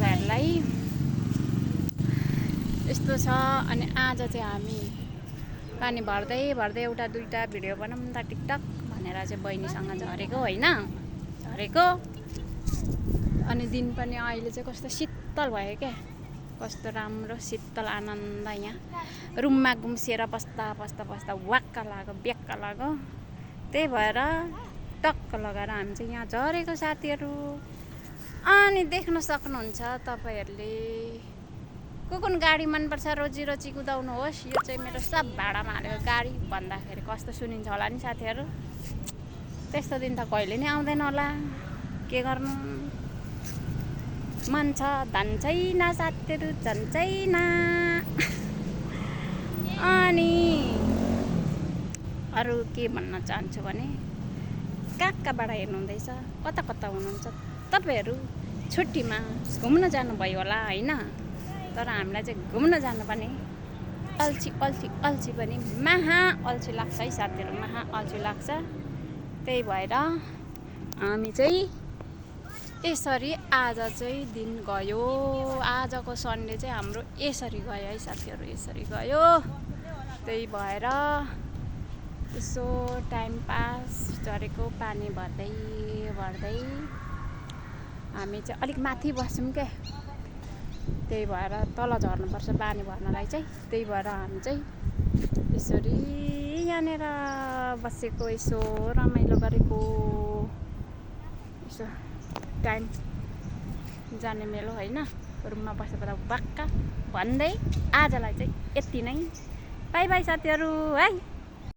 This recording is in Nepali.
तपाईँहरूलाई यस्तो छ। अनि आज चाहिँ हामी पानी भर्दै भर्दै एउटा दुईवटा भिडियो बनाऊँ त टिकटक भनेर चाहिँ बहिनीसँग झरेको होइन, झरेको। अनि दिन पनि अहिले चाहिँ कस्तो शीतल भयो क्या, कस्तो राम्रो शीतल आनन्द। यहाँ रुममा गुम्सिएर बस्दा बस्दा बस्दा वाक्क लाग्यो, ब्याक्क लाग्यो। त्यही भएर टक्क लगाएर हामी चाहिँ यहाँ झरेको साथीहरू। अनि देख्न सक्नुहुन्छ तपाईँहरूले कुन गाडी मनपर्छ रोजी रोजी कुदाउनुहोस्। यो चाहिँ मेरो सब भाडामा हालेको गाडी भन्दाखेरि कस्तो सुनिन्छ होला नि साथीहरू। त्यस्तो दिन त कहिले नै आउँदैन होला, के गर्नु। मन छ धन छैन साथीहरू, धन छैन। अनि अरू के भन्न चाहन्छु भने कहाँबाट हेर्नुहुँदैछ, कता कता हुनुहुन्छ तपाईँहरू। छुट्टीमा घुम्न जानुभयो होला होइन, तर हामीलाई चाहिँ घुम्न जानुपर्ने अल्छी अल्छी अल्छी पनि महा अल्छी लाग्छ है साथीहरू, महा अल्छी लाग्छ। त्यही भएर हामी चाहिँ यसरी आज चाहिँ दिन गयो। आजको सन्डे चाहिँ हाम्रो यसरी गयो है साथीहरू, यसरी गयो। त्यही भएर यसो टाइम पास गरेको पानी भर्दै भर्दै हामी चाहिँ अलिक माथि बस्छौँ क्या। त्यही भएर तल झर्नुपर्छ पानी भर्नलाई चाहिँ। त्यही भएर हामी चाहिँ यसरी यहाँनिर बसेको, यसो रमाइलो गरेको, यसो टाइम जाने मेलो होइन। रुममा बसेर वाक्क भन्दै आजलाई चाहिँ यति नै। बाई बाई साथीहरू है।